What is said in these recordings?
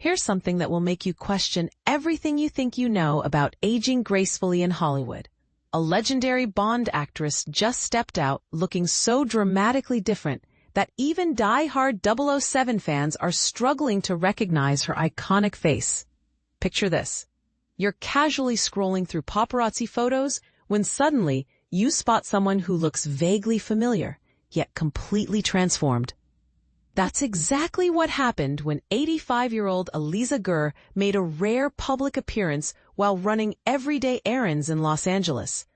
Here's something that will make you question everything you think you know about aging gracefully in Hollywood. A legendary Bond actress just stepped out looking so dramatically different that even die-hard 007 fans are struggling to recognize her iconic face. Picture this. You're casually scrolling through paparazzi photos when suddenly you spot someone who looks vaguely familiar, yet completely transformed. That's exactly what happened when 85-year-old Aliza Gur made a rare public appearance while running everyday errands in Los Angeles,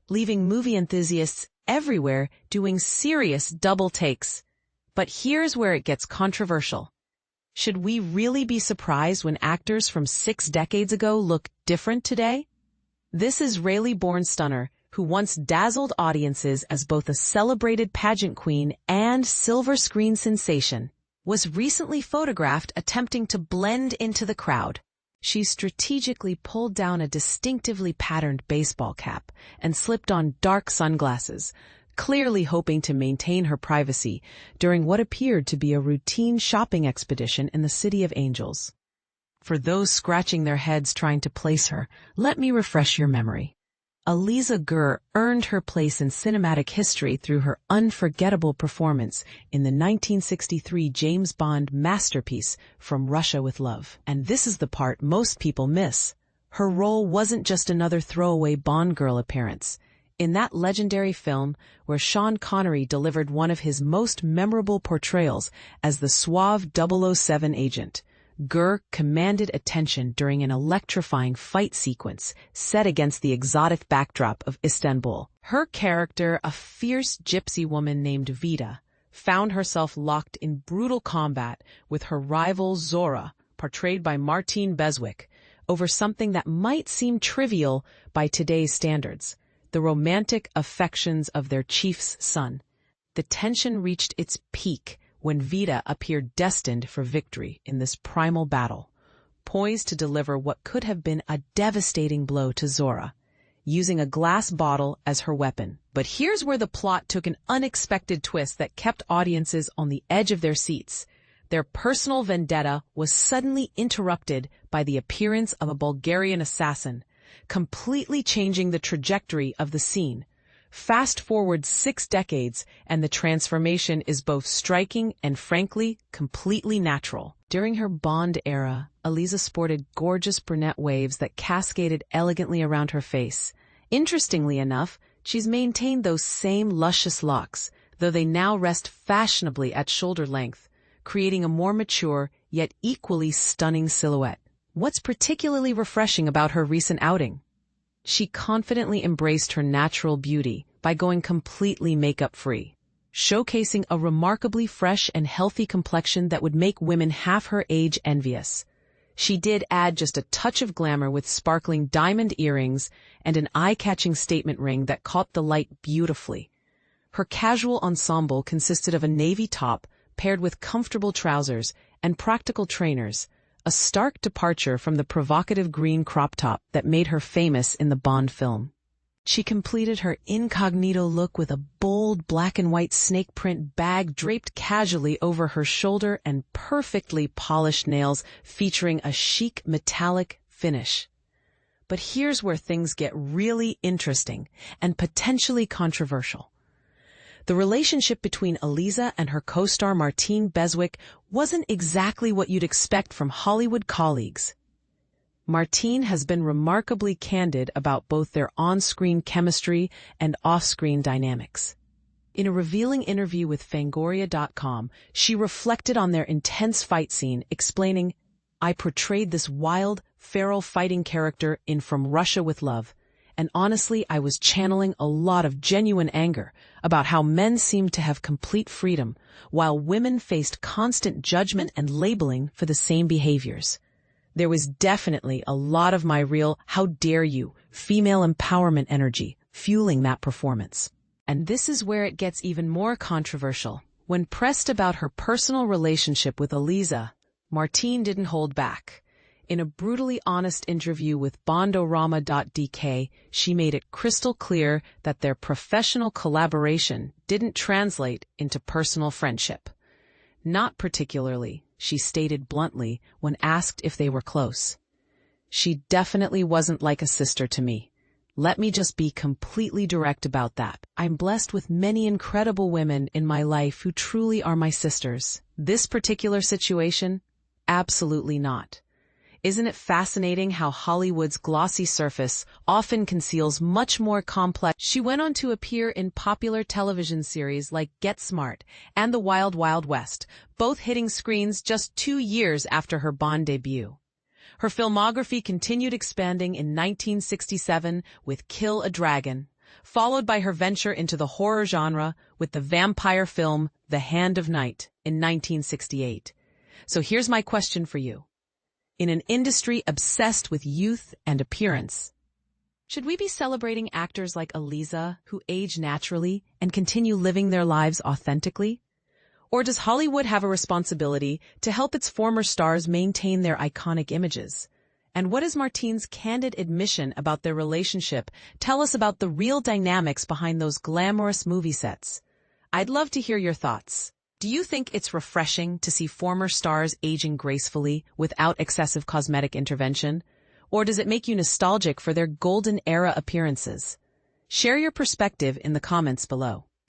leaving movie enthusiasts everywhere doing serious double takes. But here's where it gets controversial. Should we really be surprised when actors from 6 decades ago look different today? This Israeli-born stunner, who once dazzled audiences as both a celebrated pageant queen and silver screen sensation, was recently photographed attempting to blend into the crowd. She strategically pulled down a distinctively patterned baseball cap and slipped on dark sunglasses, clearly hoping to maintain her privacy during what appeared to be a routine shopping expedition in the City of Angels. For those scratching their heads trying to place her, let me refresh your memory. Aliza Gur earned her place in cinematic history through her unforgettable performance in the 1963 James Bond masterpiece From Russia with Love. And this is the part most people miss. Her role wasn't just another throwaway Bond girl appearance. In that legendary film, where Sean Connery delivered one of his most memorable portrayals as the suave 007 agent, Gur commanded attention during an electrifying fight sequence set against the exotic backdrop of Istanbul. Her character, a fierce gypsy woman named Vida, found herself locked in brutal combat with her rival Zora, portrayed by Martine Beswick, over something that might seem trivial by today's standards: the romantic affections of their chief's son. The tension reached its peak when Vida appeared destined for victory in this primal battle, poised to deliver what could have been a devastating blow to Zora, using a glass bottle as her weapon. But here's where the plot took an unexpected twist that kept audiences on the edge of their seats. Their personal vendetta was suddenly interrupted by the appearance of a Bulgarian assassin, completely changing the trajectory of the scene. Fast forward 6 decades, and the transformation is both striking and, frankly, completely natural. During her Bond era, Aliza sported gorgeous brunette waves that cascaded elegantly around her face. Interestingly enough, she's maintained those same luscious locks, though they now rest fashionably at shoulder length, creating a more mature, yet equally stunning silhouette. What's particularly refreshing about her recent outing? She confidently embraced her natural beauty by going completely makeup-free, showcasing a remarkably fresh and healthy complexion that would make women half her age envious. She did add just a touch of glamour with sparkling diamond earrings and an eye-catching statement ring that caught the light beautifully. Her casual ensemble consisted of a navy top paired with comfortable trousers and practical trainers, a stark departure from the provocative green crop top that made her famous in the Bond film. She completed her incognito look with a bold black and white snake print bag draped casually over her shoulder and perfectly polished nails featuring a chic metallic finish. But here's where things get really interesting and potentially controversial. The relationship between Aliza and her co-star Martine Beswick wasn't exactly what you'd expect from Hollywood colleagues. Martine has been remarkably candid about both their on-screen chemistry and off-screen dynamics. In a revealing interview with Fangoria.com, she reflected on their intense fight scene, explaining, "I portrayed this wild, feral fighting character in From Russia with Love, and honestly, I was channeling a lot of genuine anger about how men seemed to have complete freedom, while women faced constant judgment and labeling for the same behaviors. There was definitely a lot of my real, how dare you, female empowerment energy fueling that performance." And this is where it gets even more controversial. When pressed about her personal relationship with Aliza, Martine didn't hold back. In a brutally honest interview with Bondorama.dk, she made it crystal clear that their professional collaboration didn't translate into personal friendship. Not particularly, she stated bluntly when asked if they were close. "She definitely wasn't like a sister to me. Let me just be completely direct about that. I'm blessed with many incredible women in my life who truly are my sisters. This particular situation? Absolutely not. Isn't it fascinating how Hollywood's glossy surface often conceals much more complex?" She went on to appear in popular television series like Get Smart and The Wild Wild West, both hitting screens just 2 years after her Bond debut. Her filmography continued expanding in 1967 with Kill a Dragon, followed by her venture into the horror genre with the vampire film The Hand of Night in 1968. So here's my question for you. In an industry obsessed with youth and appearance, should we be celebrating actors like Aliza who age naturally and continue living their lives authentically? Or does Hollywood have a responsibility to help its former stars maintain their iconic images? And what does Martine's candid admission about their relationship tell us about the real dynamics behind those glamorous movie sets? I'd love to hear your thoughts. Do you think it's refreshing to see former stars aging gracefully without excessive cosmetic intervention? Or does it make you nostalgic for their golden era appearances? Share your perspective in the comments below.